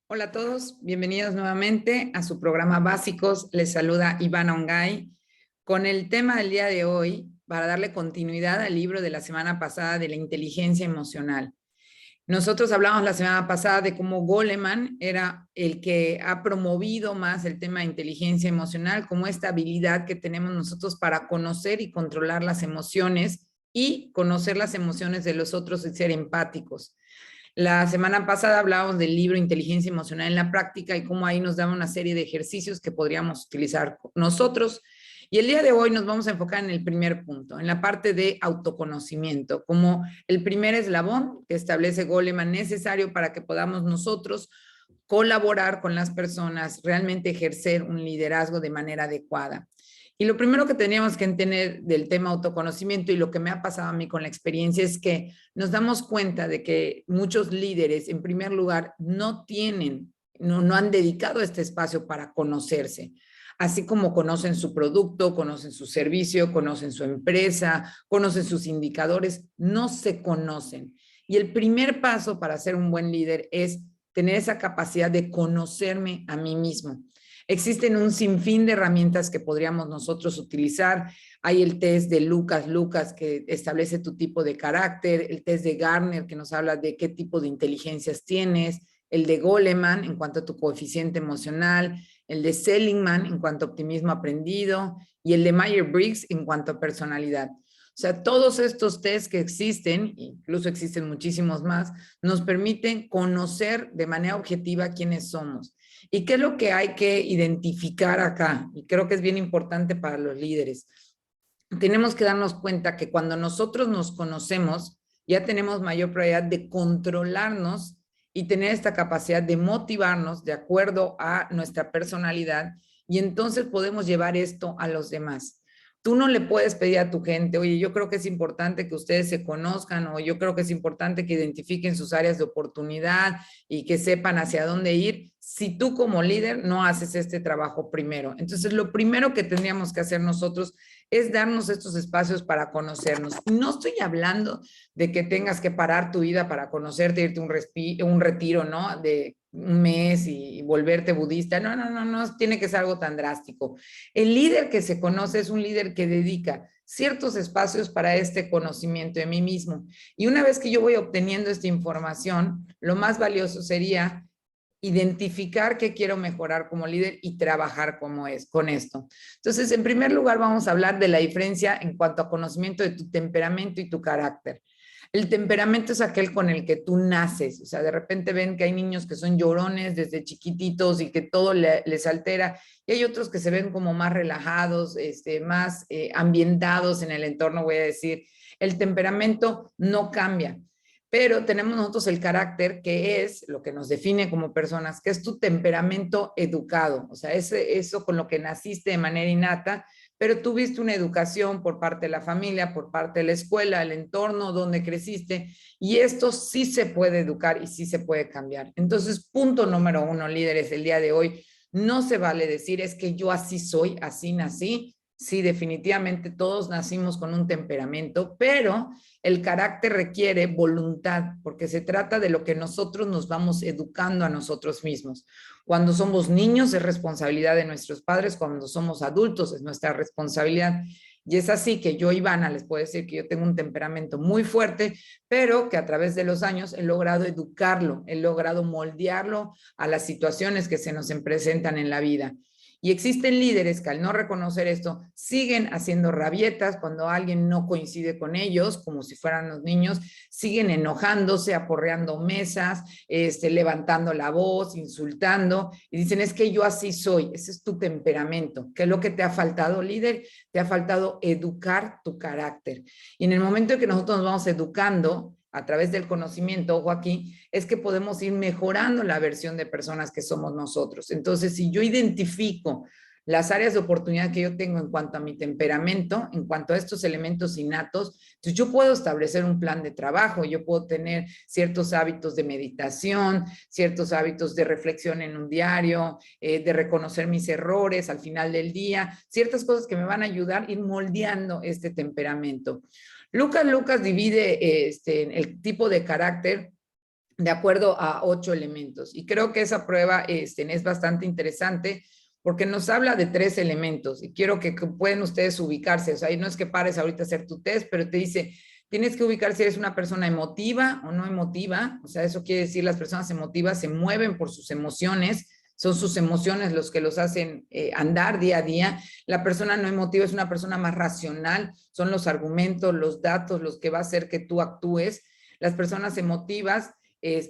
Hola a todos, bienvenidos nuevamente a su programa Básicos. Les saluda Ivana Ongay con el tema del día de hoy para darle continuidad al libro de la semana pasada de la inteligencia emocional. Nosotros hablamos la semana pasada de cómo Goleman era el que ha promovido más el tema de inteligencia emocional como esta habilidad que tenemos nosotros para conocer y controlar las emociones y conocer las emociones de los otros y ser empáticos. La semana pasada hablábamos del libro Inteligencia Emocional en la Práctica y cómo ahí nos daba una serie de ejercicios que podríamos utilizar nosotros. Y el día de hoy nos vamos a enfocar en el primer punto, en la parte de autoconocimiento, como el primer eslabón que establece Goleman necesario para que podamos nosotros colaborar con las personas, realmente ejercer un liderazgo de manera adecuada. Y lo primero que teníamos que entender del tema autoconocimiento y lo que me ha pasado a mí con la experiencia es que nos damos cuenta de que muchos líderes, en primer lugar, no han dedicado este espacio para conocerse. Así como conocen su producto, conocen su servicio, conocen su empresa, conocen sus indicadores, no se conocen. Y el primer paso para ser un buen líder es tener esa capacidad de conocerme a mí mismo. Existen un sinfín de herramientas que podríamos nosotros utilizar. Hay el test de Lucas que establece tu tipo de carácter, el test de Gartner que nos habla de qué tipo de inteligencias tienes, el de Goleman en cuanto a tu coeficiente emocional, el de Seligman en cuanto a optimismo aprendido y el de Myers-Briggs en cuanto a personalidad. O sea, todos estos tests que existen, incluso existen muchísimos más, nos permiten conocer de manera objetiva quiénes somos. ¿Y qué es lo que hay que identificar acá? Y creo que es bien importante para los líderes. Tenemos que darnos cuenta que cuando nosotros nos conocemos, ya tenemos mayor probabilidad de controlarnos y tener esta capacidad de motivarnos de acuerdo a nuestra personalidad y entonces podemos llevar esto a los demás. Tú no le puedes pedir a tu gente, oye, yo creo que es importante que ustedes se conozcan o yo creo que es importante que identifiquen sus áreas de oportunidad y que sepan hacia dónde ir, si tú como líder no haces este trabajo primero. Entonces, lo primero que tendríamos que hacer nosotros es darnos estos espacios para conocernos. No estoy hablando de que tengas que parar tu vida para conocerte, irte a un retiro, ¿no? De un mes y volverte budista. No tiene que ser algo tan drástico. El líder que se conoce es un líder que dedica ciertos espacios para este conocimiento de mí mismo. Y una vez que yo voy obteniendo esta información, lo más valioso sería identificar qué quiero mejorar como líder y trabajar con esto. Entonces, en primer lugar, vamos a hablar de la diferencia en cuanto a conocimiento de tu temperamento y tu carácter. El temperamento es aquel con el que tú naces, o sea, de repente ven que hay niños que son llorones desde chiquititos y que todo les altera, y hay otros que se ven como más relajados, más ambientados en el entorno, voy a decir. El temperamento no cambia, pero tenemos nosotros el carácter, que es lo que nos define como personas, que es tu temperamento educado, o sea, eso con lo que naciste de manera innata, pero tuviste una educación por parte de la familia, por parte de la escuela, el entorno donde creciste, y esto sí se puede educar y sí se puede cambiar. Entonces, punto número uno, líderes, el día de hoy, no se vale decir, es que yo así soy, así nací. Sí, definitivamente todos nacimos con un temperamento, pero el carácter requiere voluntad, porque se trata de lo que nosotros nos vamos educando a nosotros mismos. Cuando somos niños es responsabilidad de nuestros padres, cuando somos adultos es nuestra responsabilidad. Y es así que yo, Ivana, les puedo decir que yo tengo un temperamento muy fuerte, pero que a través de los años he logrado educarlo, he logrado moldearlo a las situaciones que se nos presentan en la vida. Y existen líderes que al no reconocer esto siguen haciendo rabietas cuando alguien no coincide con ellos, como si fueran los niños, siguen enojándose, aporreando mesas, levantando la voz, insultando, y dicen, es que yo así soy, ese es tu temperamento. ¿Qué es lo que te ha faltado, líder? Te ha faltado educar tu carácter. Y en el momento en que nosotros nos vamos educando, a través del conocimiento, ojo aquí, es que podemos ir mejorando la versión de personas que somos nosotros. Entonces, si yo identifico las áreas de oportunidad que yo tengo en cuanto a mi temperamento, en cuanto a estos elementos innatos, entonces yo puedo establecer un plan de trabajo, yo puedo tener ciertos hábitos de meditación, ciertos hábitos de reflexión en un diario, de reconocer mis errores al final del día, ciertas cosas que me van a ayudar a ir moldeando este temperamento. Lucas divide el tipo de carácter de acuerdo a 8 elementos. Y creo que esa prueba es bastante interesante porque nos habla de 3 elementos y quiero que pueden ustedes ubicarse. O sea, ahí no es que pares ahorita a hacer tu test, pero te dice, tienes que ubicar si eres una persona emotiva o no emotiva. O sea, eso quiere decir las personas emotivas se mueven por sus emociones, son sus emociones los que los hacen andar día a día. La persona no emotiva es una persona más racional, son los argumentos, los datos, los que va a hacer que tú actúes. Las personas emotivas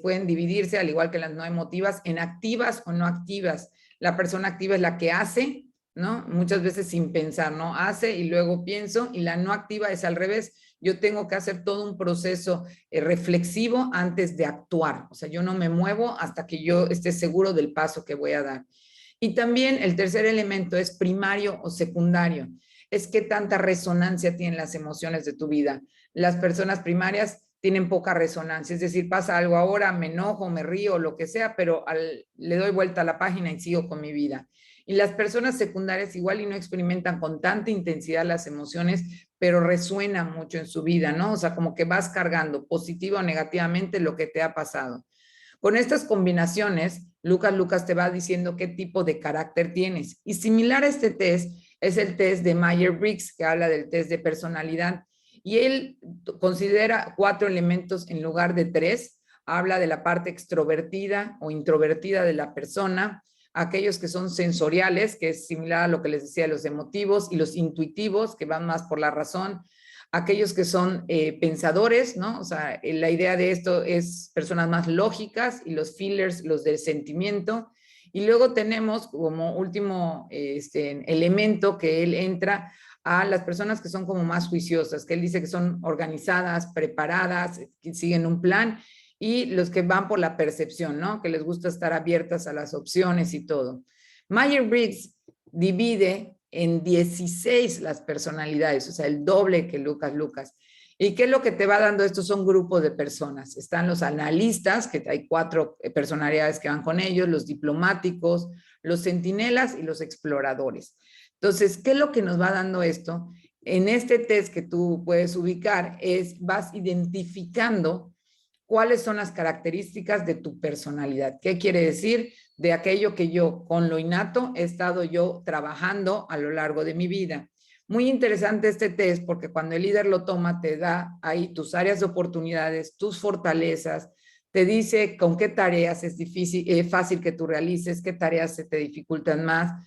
pueden dividirse, al igual que las no emotivas, en activas o no activas. La persona activa es la que hace, ¿no? Muchas veces sin pensar, ¿no? Hace y luego pienso, y la no activa es al revés. Yo tengo que hacer todo un proceso reflexivo antes de actuar. O sea, yo no me muevo hasta que yo esté seguro del paso que voy a dar. Y también el tercer elemento es primario o secundario. Es qué tanta resonancia tienen las emociones de tu vida. Las personas primarias tienen poca resonancia, es decir, pasa algo ahora, me enojo, me río, lo que sea, pero le doy vuelta a la página y sigo con mi vida. Y las personas secundarias igual y no experimentan con tanta intensidad las emociones, pero resuenan mucho en su vida, ¿no? O sea, como que vas cargando positiva o negativamente lo que te ha pasado. Con estas combinaciones, Lucas te va diciendo qué tipo de carácter tienes. Y similar a este test es el test de Myers-Briggs, que habla del test de personalidad. Y él considera 4 elementos en lugar de 3. Habla de la parte extrovertida o introvertida de la persona, aquellos que son sensoriales, que es similar a lo que les decía, los emotivos, y los intuitivos, que van más por la razón, aquellos que son pensadores, ¿no? O sea, la idea de esto es personas más lógicas, y los feelers, los del sentimiento. Y luego tenemos como último elemento que él entra a las personas que son como más juiciosas, que él dice que son organizadas, preparadas, que siguen un plan, y los que van por la percepción, ¿no? Que les gusta estar abiertas a las opciones y todo. Myers-Briggs divide en 16 las personalidades, o sea, el doble que Lucas. ¿Y qué es lo que te va dando? Estos son grupos de personas. Están los analistas, que hay 4 personalidades que van con ellos, los diplomáticos, los centinelas y los exploradores. Entonces, ¿qué es lo que nos va dando esto? En este test que tú puedes ubicar vas identificando cuáles son las características de tu personalidad. ¿Qué quiere decir? De aquello que yo, con lo innato, he estado yo trabajando a lo largo de mi vida. Muy interesante este test porque cuando el líder lo toma, te da ahí tus áreas de oportunidades, tus fortalezas, te dice con qué tareas es fácil que tú realices, qué tareas se te dificultan más,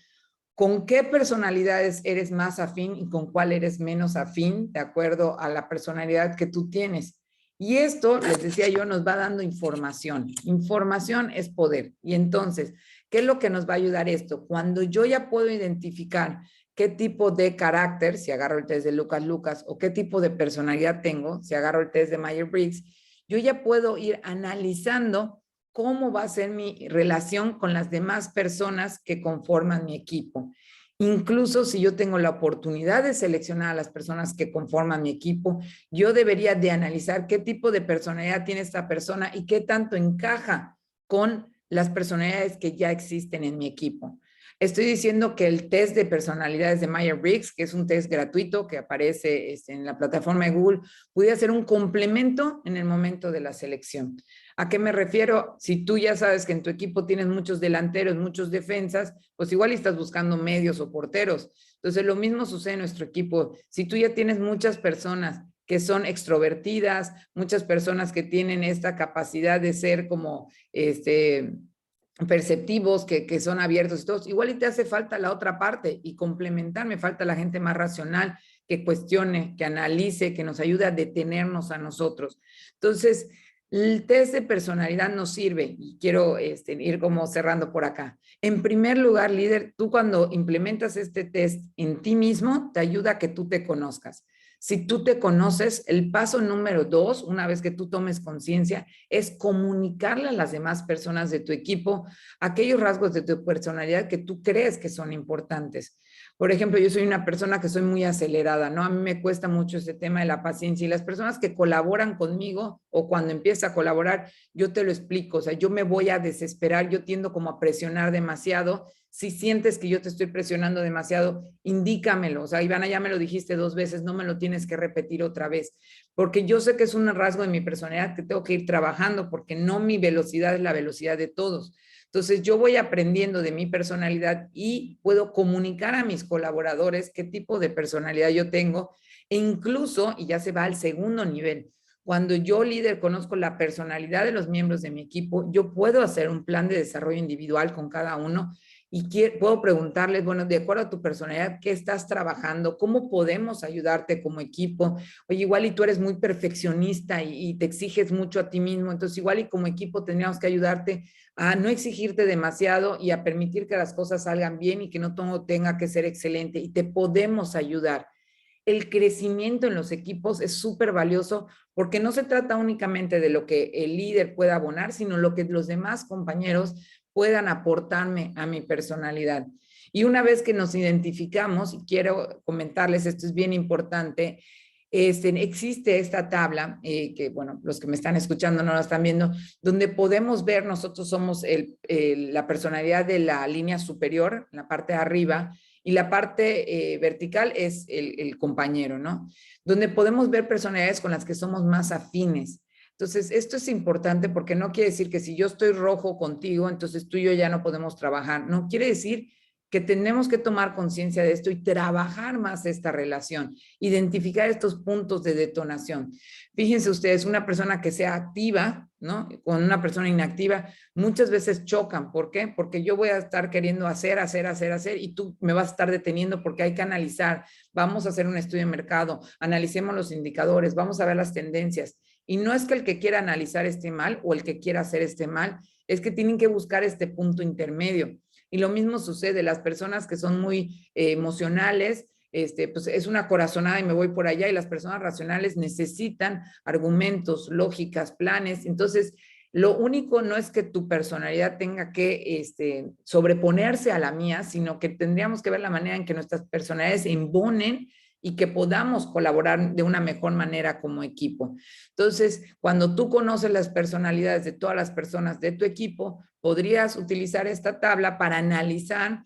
con qué personalidades eres más afín y con cuál eres menos afín, de acuerdo a la personalidad que tú tienes. Y esto, les decía yo, nos va dando información. Información es poder. Y entonces, ¿qué es lo que nos va a ayudar esto? Cuando yo ya puedo identificar qué tipo de carácter, si agarro el test de Lucas, o qué tipo de personalidad tengo, si agarro el test de Myers-Briggs, yo ya puedo ir analizando cómo va a ser mi relación con las demás personas que conforman mi equipo. Incluso si yo tengo la oportunidad de seleccionar a las personas que conforman mi equipo, yo debería de analizar qué tipo de personalidad tiene esta persona y qué tanto encaja con las personalidades que ya existen en mi equipo. Estoy diciendo que el test de personalidades de Myers-Briggs, que es un test gratuito que aparece en la plataforma de Google, pudiera ser un complemento en el momento de la selección. ¿A qué me refiero? Si tú ya sabes que en tu equipo tienes muchos delanteros, muchos defensas, pues igual estás buscando medios o porteros. Entonces, lo mismo sucede en nuestro equipo. Si tú ya tienes muchas personas que son extrovertidas, muchas personas que tienen esta capacidad de ser como perceptivos, que son abiertos y todos, igual y te hace falta la otra parte y complementar, me falta la gente más racional, que cuestione, que analice, que nos ayude a detenernos a nosotros. Entonces, el test de personalidad nos sirve y quiero ir como cerrando por acá. En primer lugar, líder, tú cuando implementas este test en ti mismo, te ayuda a que tú te conozcas. Si tú te conoces, el paso número 2, una vez que tú tomes conciencia, es comunicarle a las demás personas de tu equipo aquellos rasgos de tu personalidad que tú crees que son importantes. Por ejemplo, yo soy una persona que soy muy acelerada, ¿no? A mí me cuesta mucho ese tema de la paciencia y las personas que colaboran conmigo o cuando empieza a colaborar, yo te lo explico, o sea, yo me voy a desesperar, yo tiendo como a presionar demasiado Si sientes que yo te estoy presionando demasiado, indícamelo. O sea, Ivana, ya me lo dijiste 2 veces, no me lo tienes que repetir otra vez, porque yo sé que es un rasgo de mi personalidad que tengo que ir trabajando, porque no mi velocidad es la velocidad de todos. Entonces, yo voy aprendiendo de mi personalidad y puedo comunicar a mis colaboradores qué tipo de personalidad yo tengo, e incluso, y ya se va al segundo nivel, cuando yo, líder, conozco la personalidad de los miembros de mi equipo, yo puedo hacer un plan de desarrollo individual con cada uno y puedo preguntarles, bueno, de acuerdo a tu personalidad, ¿qué estás trabajando? ¿Cómo podemos ayudarte como equipo? Oye, igual y tú eres muy perfeccionista y te exiges mucho a ti mismo, entonces igual y como equipo tendríamos que ayudarte a no exigirte demasiado y a permitir que las cosas salgan bien y que no todo tenga que ser excelente, y te podemos ayudar. El crecimiento en los equipos es súper valioso porque no se trata únicamente de lo que el líder pueda abonar, sino lo que los demás compañeros puedan aportarme a mi personalidad. Y una vez que nos identificamos, y quiero comentarles, esto es bien importante, existe esta tabla, que bueno, los que me están escuchando no la están viendo, donde podemos ver, nosotros somos la personalidad de la línea superior, en la parte de arriba, y la parte vertical es el compañero, ¿no? Donde podemos ver personalidades con las que somos más afines. Entonces, esto es importante porque no quiere decir que si yo estoy rojo contigo, entonces tú y yo ya no podemos trabajar. No, quiere decir que tenemos que tomar conciencia de esto y trabajar más esta relación, identificar estos puntos de detonación. Fíjense ustedes, una persona que sea activa, ¿no? Con una persona inactiva, muchas veces chocan. ¿Por qué? Porque yo voy a estar queriendo hacer, y tú me vas a estar deteniendo porque hay que analizar. Vamos a hacer un estudio de mercado, analicemos los indicadores, vamos a ver las tendencias. Y no es que el que quiera analizar esté mal o el que quiera hacer esté mal, es que tienen que buscar este punto intermedio. Y lo mismo sucede, las personas que son muy emocionales, pues es una corazonada y me voy por allá, y las personas racionales necesitan argumentos, lógicas, planes. Entonces, lo único no es que tu personalidad tenga que sobreponerse a la mía, sino que tendríamos que ver la manera en que nuestras personalidades se embonen y que podamos colaborar de una mejor manera como equipo. Entonces, cuando tú conoces las personalidades de todas las personas de tu equipo, podrías utilizar esta tabla para analizar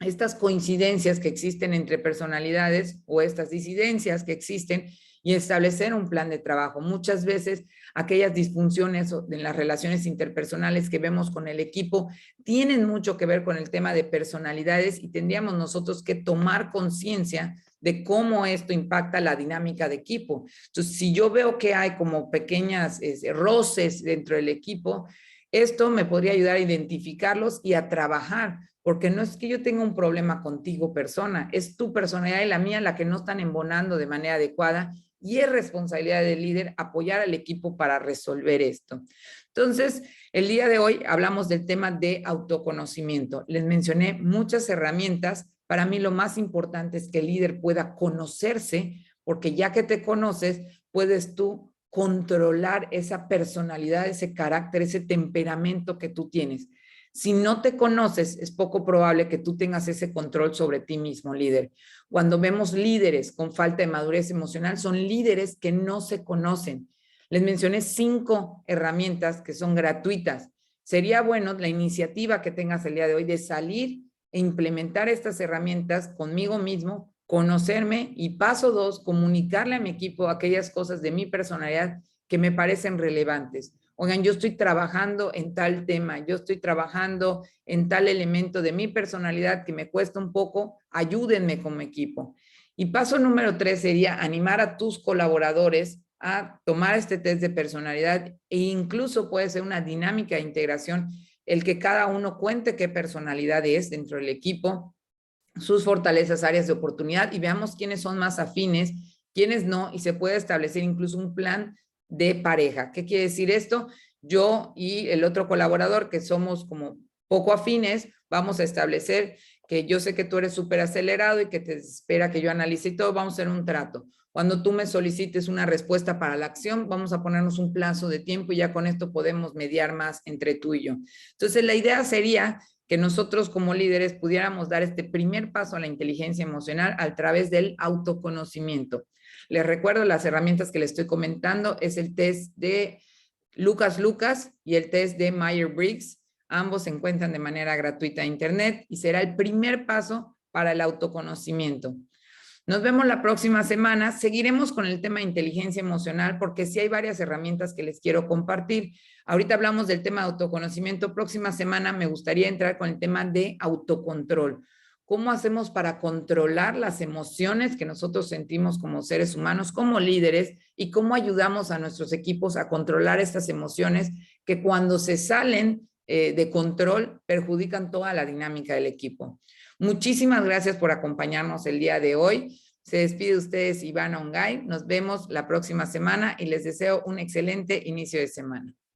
estas coincidencias que existen entre personalidades o estas disidencias que existen y establecer un plan de trabajo. Muchas veces aquellas disfunciones en las relaciones interpersonales que vemos con el equipo tienen mucho que ver con el tema de personalidades, y tendríamos nosotros que tomar conciencia de cómo esto impacta la dinámica de equipo. Entonces, si yo veo que hay como pequeñas roces dentro del equipo, esto me podría ayudar a identificarlos y a trabajar, porque no es que yo tenga un problema contigo, persona, es tu personalidad y la mía la que no están embonando de manera adecuada, y es responsabilidad del líder apoyar al equipo para resolver esto. Entonces, el día de hoy hablamos del tema de autoconocimiento. Les mencioné muchas herramientas. Para mí lo más importante es que el líder pueda conocerse, porque ya que te conoces, puedes tú controlar esa personalidad, ese carácter, ese temperamento que tú tienes. Si no te conoces, es poco probable que tú tengas ese control sobre ti mismo, líder. Cuando vemos líderes con falta de madurez emocional, son líderes que no se conocen. Les mencioné 5 herramientas que son gratuitas. Sería bueno la iniciativa que tengas el día de hoy de salir e implementar estas herramientas conmigo mismo, conocerme, y paso 2, comunicarle a mi equipo aquellas cosas de mi personalidad que me parecen relevantes. Oigan, yo estoy trabajando en tal tema, yo estoy trabajando en tal elemento de mi personalidad que me cuesta un poco, ayúdenme como equipo. Y paso número 3 sería animar a tus colaboradores a tomar este test de personalidad, e incluso puede ser una dinámica de integración el que cada uno cuente qué personalidad es dentro del equipo, sus fortalezas, áreas de oportunidad, y veamos quiénes son más afines, quiénes no, y se puede establecer incluso un plan de pareja. ¿Qué quiere decir esto? Yo y el otro colaborador, que somos como poco afines, vamos a establecer que yo sé que tú eres súper acelerado y que te espera que yo analice y todo, vamos a hacer un trato. Cuando tú me solicites una respuesta para la acción, vamos a ponernos un plazo de tiempo, y ya con esto podemos mediar más entre tú y yo. Entonces, la idea sería que nosotros como líderes pudiéramos dar este primer paso a la inteligencia emocional a través del autoconocimiento. Les recuerdo las herramientas que les estoy comentando, es el test de Lucas y el test de Myers-Briggs. Ambos se encuentran de manera gratuita en Internet y será el primer paso para el autoconocimiento. Nos vemos la próxima semana. Seguiremos con el tema de inteligencia emocional porque sí hay varias herramientas que les quiero compartir. Ahorita hablamos del tema de autoconocimiento. Próxima semana me gustaría entrar con el tema de autocontrol. ¿Cómo hacemos para controlar las emociones que nosotros sentimos como seres humanos, como líderes, y cómo ayudamos a nuestros equipos a controlar estas emociones que cuando se salen de control perjudican toda la dinámica del equipo? Muchísimas gracias por acompañarnos el día de hoy. Se despide de ustedes Ivana Ongay. Nos vemos la próxima semana y les deseo un excelente inicio de semana.